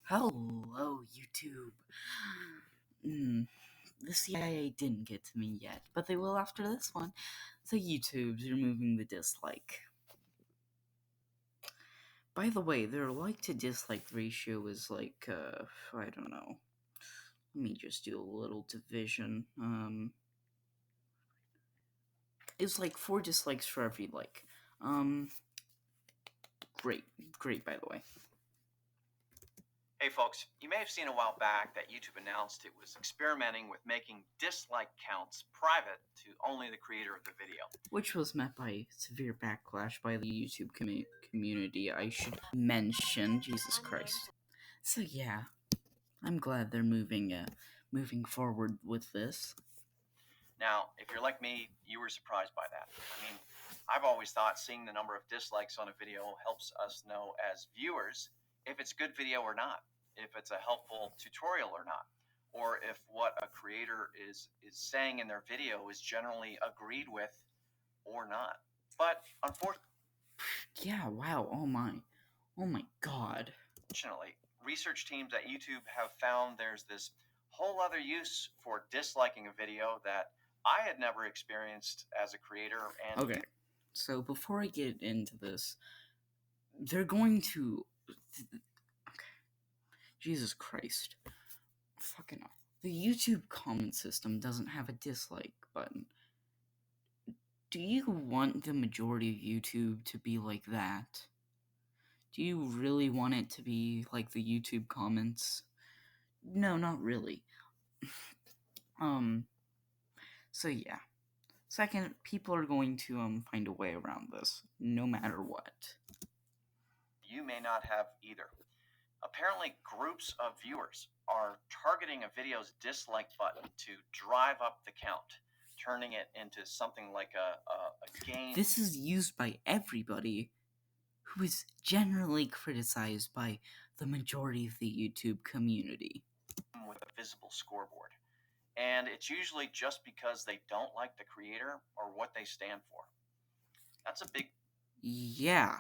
Hello, YouTube. The CIA didn't get to me yet, but they will after this one. So YouTube's removing the dislike. By the way, their like to dislike ratio is like, I don't know. Let me just do a little division. It's like 4 dislikes for every like. Great, by the way. Hey folks, you may have seen a while back that YouTube announced it was experimenting with making dislike counts private to only the creator of the video. Which was met by severe backlash by the YouTube community, I should mention. Jesus Christ. So yeah, I'm glad they're moving forward with this. Now, if you're like me, you were surprised by that. I mean, I've always thought seeing the number of dislikes on a video helps us know as viewers if it's good video or not, if it's a helpful tutorial or not, or if what a creator is saying in their video is generally agreed with or not. But unfortunately, Yeah, wow, oh my god. Fortunately, research teams at YouTube have found there's this whole other use for disliking a video that I had never experienced as a creator. And Okay, so before I get into this, they're going to. Okay, Jesus Christ. Fucking hell. The YouTube comment system doesn't have a dislike button. Do you want the majority of YouTube to be like that? Do you really want it to be like the YouTube comments? No, not really. So yeah. Second, people are going to find a way around this, no matter what. you may not have either. Apparently, groups of viewers are targeting a video's dislike button to drive up the count, turning it into something like a game. This is used by everybody who is generally criticized by the majority of the YouTube community. With a visible scoreboard. And it's usually just because they don't like the creator or what they stand for. That's a big Yeah.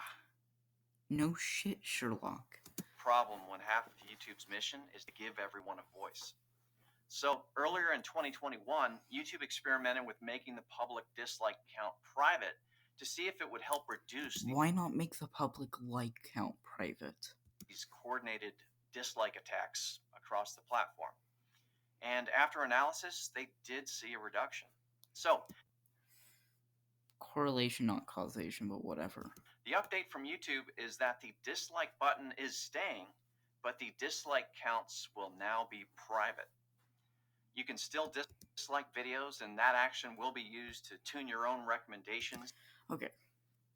No shit, Sherlock. problem when half of YouTube's mission is to give everyone a voice. So earlier in 2021, YouTube experimented with making the public dislike count private to see if it would help reduce Why not make the public like count private? These coordinated dislike attacks across the platform. And after analysis, they did see a reduction. So, correlation, not causation, but whatever. The update from YouTube is that the dislike button is staying, but the dislike counts will now be private. You can still dislike videos, and that action will be used to tune your own recommendations. Okay,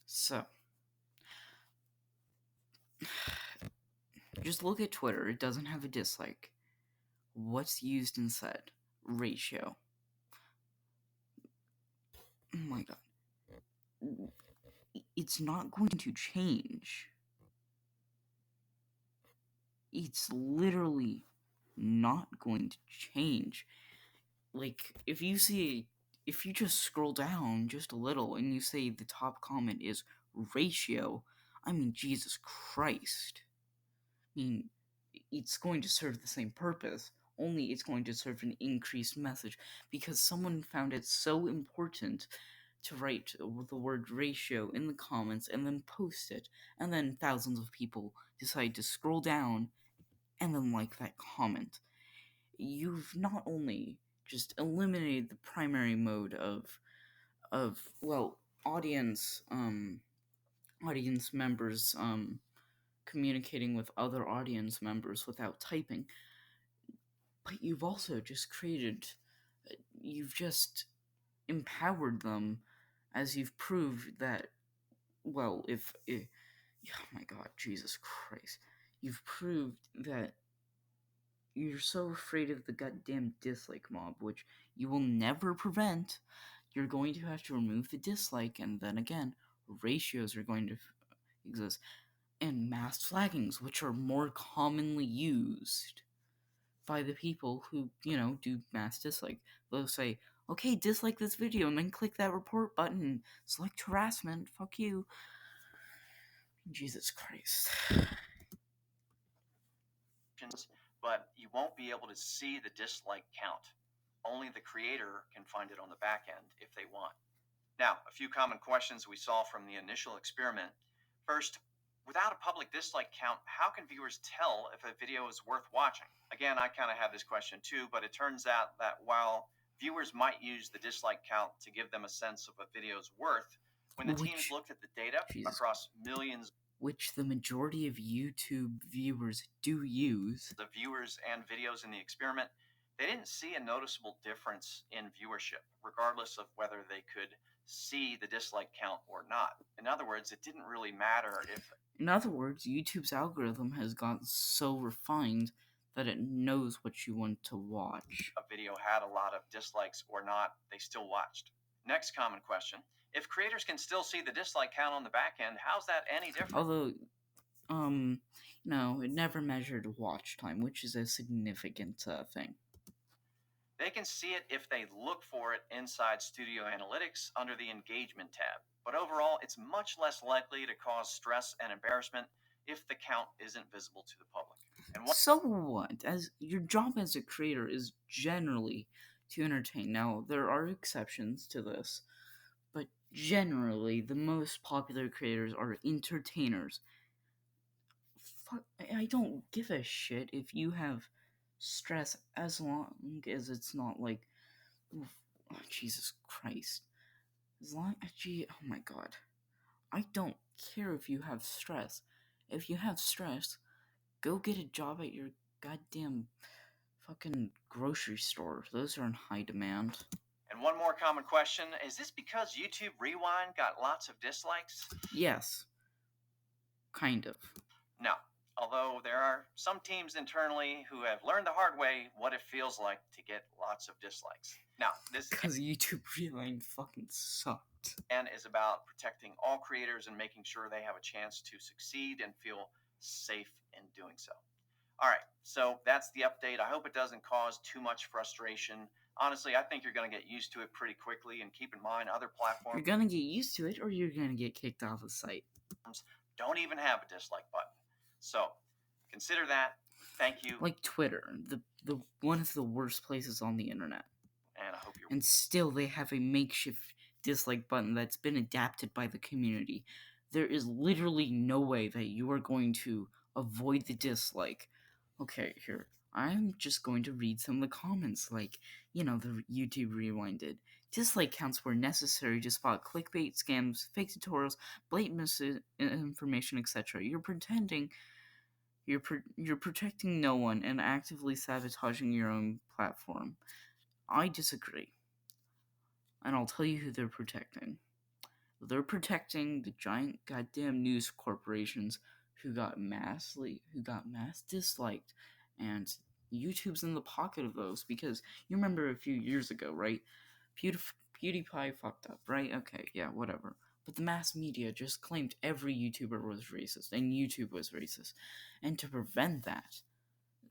so just look at Twitter. It doesn't have a dislike. What's used instead? Ratio. Oh my god. It's not going to change. It's literally not going to change. Like, if you just scroll down just a little and you say the top comment is ratio, I mean, Jesus Christ. I mean, it's going to serve the same purpose, only it's going to serve an increased message because someone found it so important to write the word ratio in the comments and then post it, and then thousands of people decide to scroll down and then like that comment. You've not only just eliminated the primary mode of audience members communicating with other audience members without typing, but you've also just you've just empowered them, as you've proved that, oh my god, Jesus Christ, you've proved that you're so afraid of the goddamn dislike mob, which you will never prevent. You're going to have to remove the dislike, and then again, ratios are going to exist, and masked flaggings, which are more commonly used by the people who, do mass dislike. They'll say, okay, dislike this video, and then click that report button, select harassment, fuck you. Jesus Christ. but you won't be able to see the dislike count. Only the creator can find it on the back end if they want. Now, a few common questions we saw from the initial experiment. First, without a public dislike count, how can viewers tell if a video is worth watching? Again, I kind of had this question too, but it turns out that while viewers might use the dislike count to give them a sense of a video's worth, when the teams looked at the data across millions which the majority of YouTube viewers do use, the viewers and videos in the experiment, they didn't see a noticeable difference in viewership, regardless of whether they could see the dislike count or not. In other words, it didn't really matter if. In other words, YouTube's algorithm has gotten so refined that it knows what you want to watch. A video had a lot of dislikes or not, they still watched. Next common question. If creators can still see the dislike count on the back end, how's that any different? Although, no, it never measured watch time, which is a significant thing. They can see it if they look for it inside Studio Analytics under the Engagement tab. But overall, it's much less likely to cause stress and embarrassment if the count isn't visible to the public. So what? As your job as a creator is generally to entertain. Now, there are exceptions to this, but generally, the most popular creators are entertainers. I don't give a shit if you have stress as long as it's not like, oh, Jesus Christ. Oh my God. I don't care if you have stress. If you have stress, go get a job at your goddamn fucking grocery store. Those are in high demand. And one more common question, is this because YouTube Rewind got lots of dislikes? Yes. Kind of. No. Although there are some teams internally who have learned the hard way what it feels like to get lots of dislikes. Now, this because YouTube Rewind fucking sucked. And is about protecting all creators and making sure they have a chance to succeed and feel safe in doing so. All right, so that's the update. I hope it doesn't cause too much frustration. Honestly, I think you're going to get used to it pretty quickly, and keep in mind other platforms. You're going to get used to it, or you're going to get kicked off the site. Don't even have a dislike button. So, consider that. Thank you. Like Twitter, the one of the worst places on the internet. And I hope you're. And still, they have a makeshift dislike button that's been adapted by the community. There is literally no way that you are going to avoid the dislike. Okay, here. I'm just going to read some of the comments, like, the YouTube Rewind did. Dislike counts were necessary to spot clickbait, scams, fake tutorials, blatant misinformation, etc. You're protecting no one and actively sabotaging your own platform. I disagree. And I'll tell you who they're protecting. They're protecting the giant goddamn news corporations who got mass disliked, and YouTube's in the pocket of those, because you remember a few years ago, right? PewDiePie fucked up, right? Okay, yeah, whatever. But the mass media just claimed every YouTuber was racist, and YouTube was racist. And to prevent that,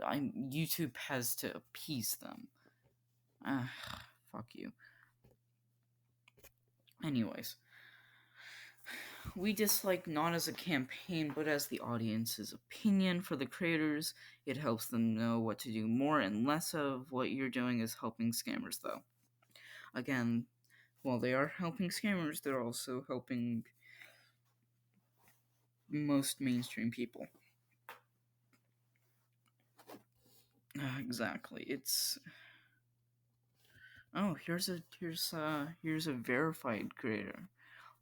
YouTube has to appease them. Fuck you. Anyways, we dislike not as a campaign, but as the audience's opinion for the creators. It helps them know what to do more and less of. What you're doing is helping scammers, though. Again, while they are helping scammers, they're also helping most mainstream people. Exactly. It's... Oh, here's a verified creator.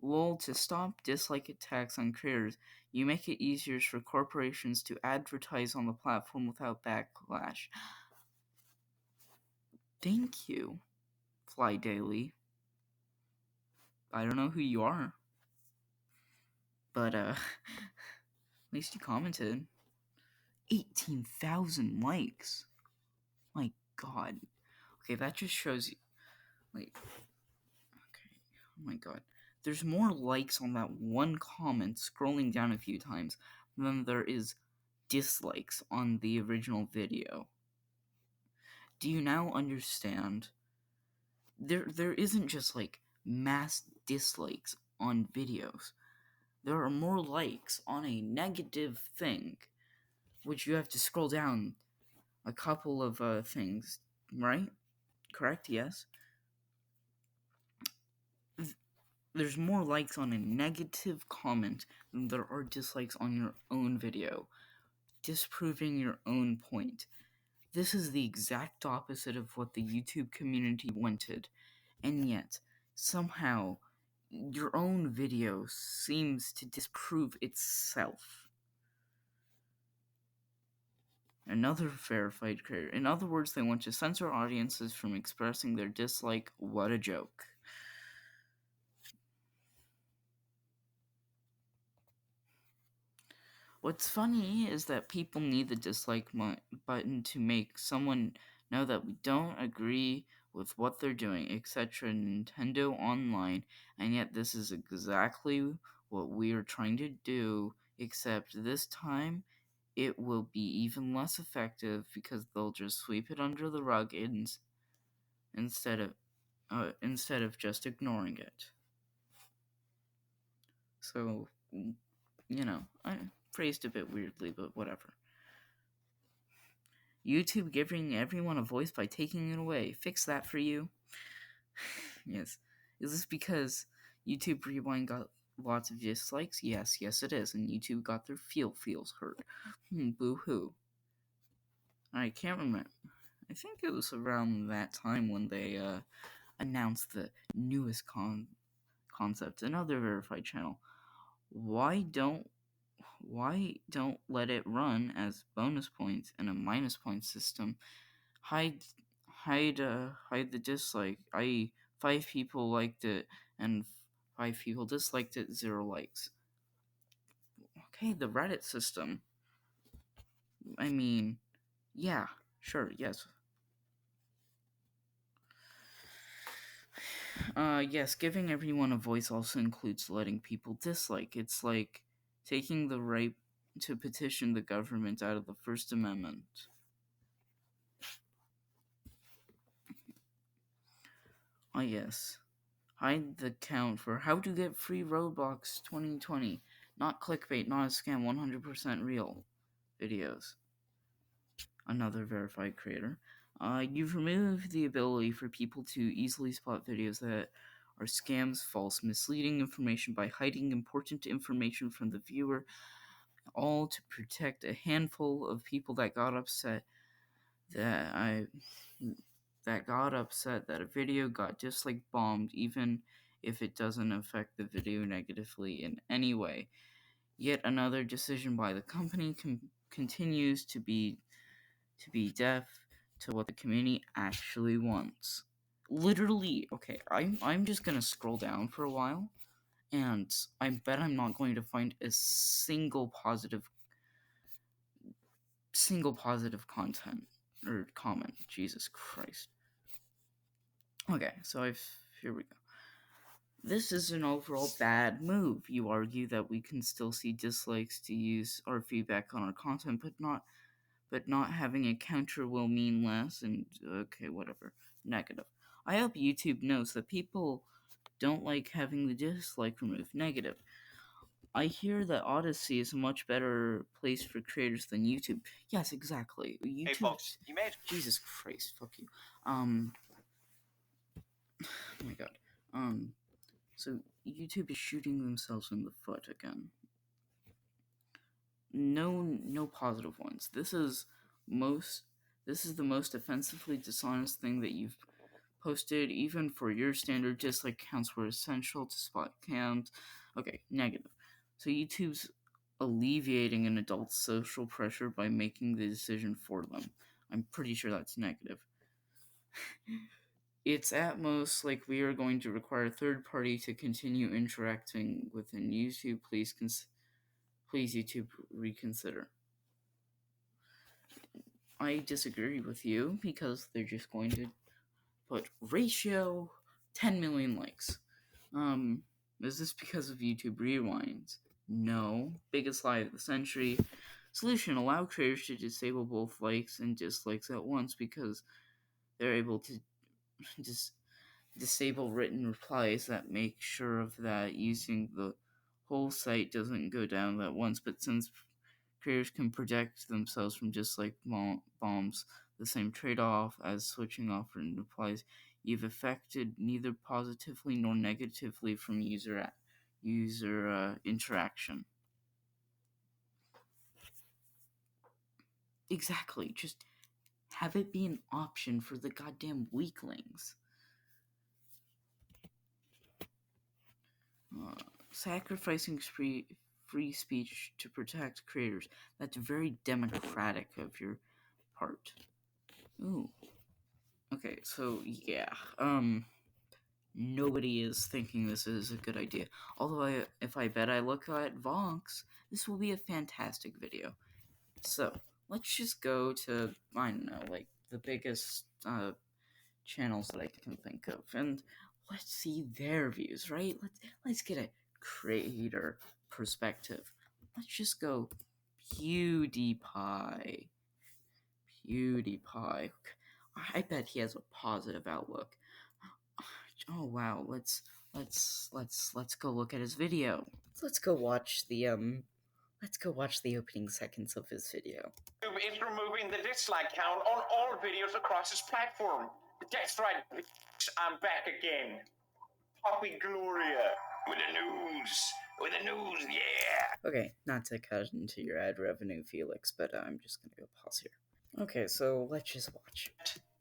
Lol, to stop dislike attacks on creators, you make it easier for corporations to advertise on the platform without backlash. Thank you, Fly Daily. I don't know who you are, but at least you commented. 18,000 likes. My God. Okay, that just shows you, like, okay, oh my God. There's more likes on that one comment, scrolling down a few times, than there is dislikes on the original video. Do you now understand? There isn't just, like, mass dislikes on videos. There are more likes on a negative thing which you have to scroll down a couple of things, right? Correct? Yes. There's more likes on a negative comment than there are dislikes on your own video, disproving your own point. This is the exact opposite of what the YouTube community wanted, and yet, somehow, your own video seems to disprove itself. Another verified creator. In other words, they want to censor audiences from expressing their dislike. What a joke. What's funny is that people need the dislike button to make someone know that we don't agree with what they're doing, etc. Nintendo Online, and yet this is exactly what we are trying to do, except this time it will be even less effective because they'll just sweep it under the rug instead of just ignoring it. So, I phrased a bit weirdly, but whatever. YouTube giving everyone a voice by taking it away. Fix that for you. Yes. Is this because YouTube Rewind got lots of dislikes? Yes, it is. And YouTube got their feels hurt. Boo hoo. I can't remember. I think it was around that time when they announced the newest concept, another verified channel. Why don't let it run as bonus points and a minus point system? Hide the dislike, i.e. 5 people liked it and 5 people disliked it, 0 likes. Okay, the Reddit system. I mean, yeah, sure, yes. Yes, giving everyone a voice also includes letting people dislike. It's like taking the right to petition the government out of the First Amendment. Yes. Hide the count for how to get free Roblox 2020. Not clickbait, not a scam, 100% real videos. Another verified creator. You've removed the ability for people to easily spot videos that are scams, false, misleading information by hiding important information from the viewer, all to protect a handful of people that got upset that a video got dislike bombed, even if it doesn't affect the video negatively in any way. Yet another decision by the company continues to be deaf to what the community actually wants. Literally, okay, I'm just gonna scroll down for a while, and I bet I'm not going to find a single positive content or comment. Jesus Christ. Okay, so here we go. This is an overall bad move. You argue that we can still see dislikes to use our feedback on our content, but not having a counter will mean less, and okay, whatever. Negative. I hope YouTube knows that people don't like having the dislike removed. Negative. I hear that Odyssey is a much better place for creators than YouTube. Yes, exactly. YouTube. Hey, folks, you made. Jesus Christ, fuck you. Oh my god. So YouTube is shooting themselves in the foot again. No positive ones. This is the most offensively dishonest thing that you've posted. Even for your standard, dislike counts were essential to spot cams. Okay, negative. So YouTube's alleviating an adult's social pressure by making the decision for them. I'm pretty sure that's negative. It's at most like we are going to require a third party to continue interacting within YouTube. Please YouTube reconsider. I disagree with you because they're just going to put ratio 10 million likes. Is this because of YouTube Rewind? No. Biggest lie of the century. Solution: allow creators to disable both likes and dislikes at once because they're able to disable written replies that make sure of that using the whole site doesn't go down at once, but since Creators can protect themselves from dislike bombs. The same trade-off as switching off implies you've affected neither positively nor negatively from user interaction. Exactly. Just have it be an option for the goddamn weaklings. Sacrificing free speech to protect creators. That's very democratic of your part. Ooh. Okay, so yeah. Nobody is thinking this is a good idea. Although if I bet I look at Vonks, this will be a fantastic video. So, let's just go to, I don't know, like, the biggest channels that I can think of, and let's see their views, right? Let's get a creator perspective. Let's just go PewDiePie. PewDiePie. I bet he has a positive outlook. Oh wow, let's go look at his video. Let's go watch the opening seconds of his video. YouTube is removing the dislike count on all videos across its platform. That's right, I'm back again. Poppy Gloria with the news, yeah. Okay, not to cut into your ad revenue, Felix, but I'm just gonna go pause here. Okay, so let's just watch.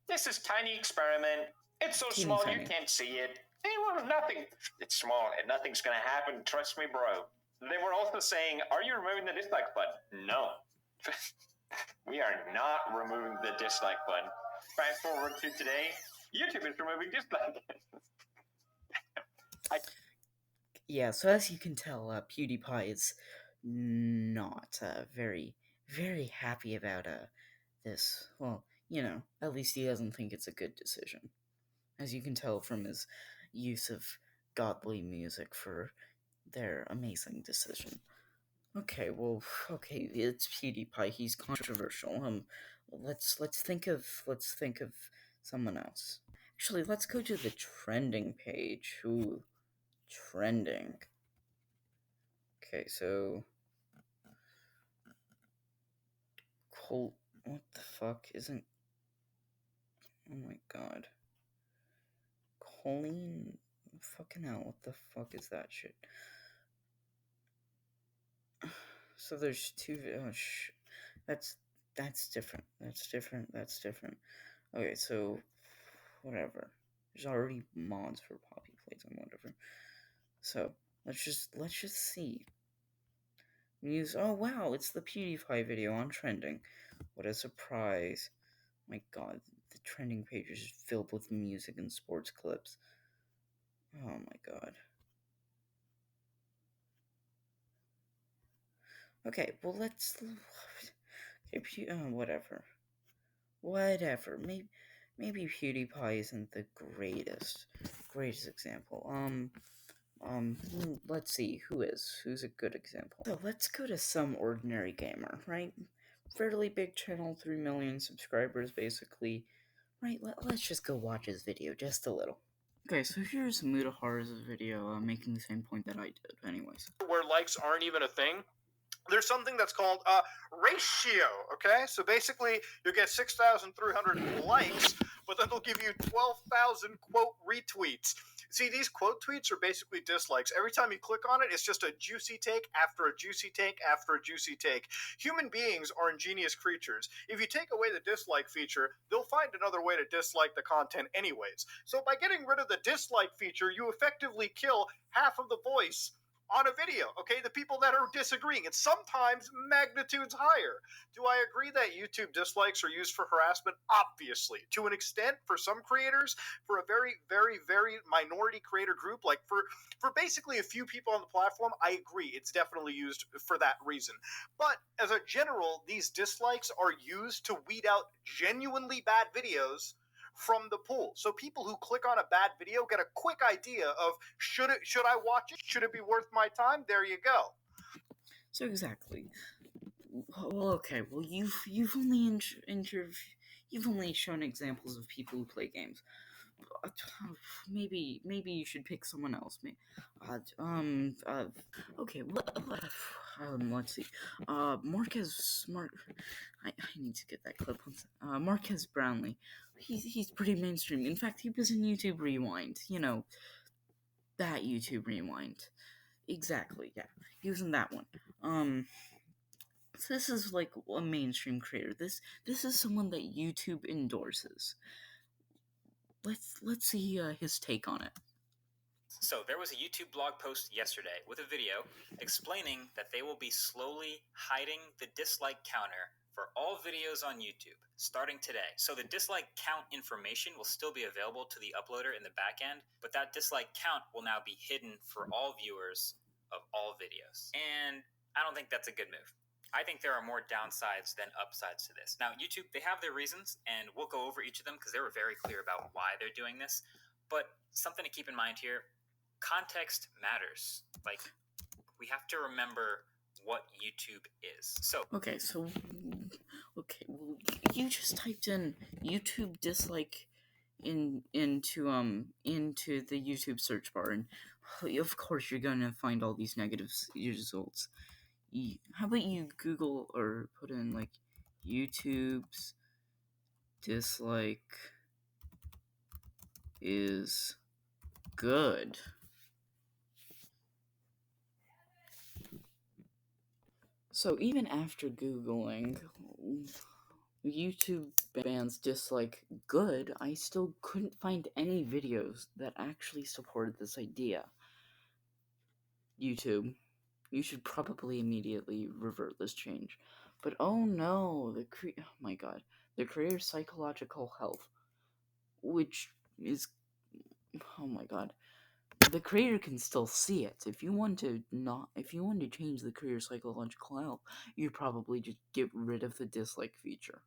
This is tiny experiment. It's so small Tiny. you can't see it. Nothing. It's small and nothing's gonna happen. Trust me, bro. They were also saying, "Are you removing the dislike button?" No. We are not removing the dislike button. Fast forward to today, YouTube is removing dislike. Yeah, so as you can tell, PewDiePie is not very, very happy about this. Well, at least he doesn't think it's a good decision. As you can tell from his use of godly music for their amazing decision. Okay, it's PewDiePie. He's controversial. Let's think of someone else. Actually, let's go to the trending page. Ooh, trending. Okay, so what the fuck isn't? Oh my god, Colleen, fucking hell, what the fuck is that shit? So there's two. That's different. That's different. Okay, so whatever. There's already mods for Poppy Playtime, whatever. So let's just see. News. Oh wow, it's the PewDiePie video on trending. What a surprise! My God, the trending page is filled with music and sports clips. Oh my God. Okay, well let's. Okay, whatever. Maybe PewDiePie isn't the greatest example. Let's see, who's a good example? So let's go to some ordinary gamer, right? Fairly big channel, 3 million subscribers, basically. Right, let's just go watch his video, just a little. Okay, so here's Mutahara's video, making the same point that I did, anyways. Where likes aren't even a thing. There's something that's called ratio, okay? So basically, you'll get 6,300 likes, but then they'll give you 12,000, quote, retweets. See, these quote tweets are basically dislikes. Every time you click on it, it's just a juicy take after a juicy take after a juicy take. Human beings are ingenious creatures. If you take away the dislike feature, they'll find another way to dislike the content anyways. So by getting rid of the dislike feature, you effectively kill half of the voice on a video, okay? The people that are disagreeing. It's sometimes magnitudes higher. Do I agree that YouTube dislikes are used for harassment? Obviously. To an extent, for some creators, for a very, very, very minority creator group, like for basically a few people on the platform, I agree. It's definitely used for that reason. But as a general, these dislikes are used to weed out genuinely bad videos from the pool. So people who click on a bad video get a quick idea of should I watch it? Should it be worth my time? There you go. So exactly. Well, okay. Well, you've only you've only shown examples of people who play games. Maybe you should pick someone else. Okay. Let's see. Marquez Smart. I need to get that clip. Marquez Brownlee. He's pretty mainstream. In fact, he was in YouTube Rewind. You know, that YouTube Rewind. Exactly. Yeah, he was in that one. So this is like a mainstream creator. This is someone that YouTube endorses. Let's see his take on it. So there was a YouTube blog post yesterday with a video explaining that they will be slowly hiding the dislike counter for all videos on YouTube starting today. So the dislike count information will still be available to the uploader in the back end, but that dislike count will now be hidden for all viewers of all videos. And I don't think that's a good move. I think there are more downsides than upsides to this. Now, YouTube, they have their reasons, and we'll go over each of them because they were very clear about why they're doing this. But something to keep in mind here, context matters. Like, we have to remember what YouTube is. So, okay, well, you just typed in YouTube dislike into the YouTube search bar, and of course you're gonna find all these negative results. How about you Google or put in like YouTube's dislike is good. So even after Googling YouTube bans dislike good, I still couldn't find any videos that actually supported this idea. YouTube, you should probably immediately revert this change. But oh no, oh my god, the creator's psychological health, which is, oh my god, the creator can still see it. If you want to change the creator's psychological health, you probably just get rid of the dislike feature.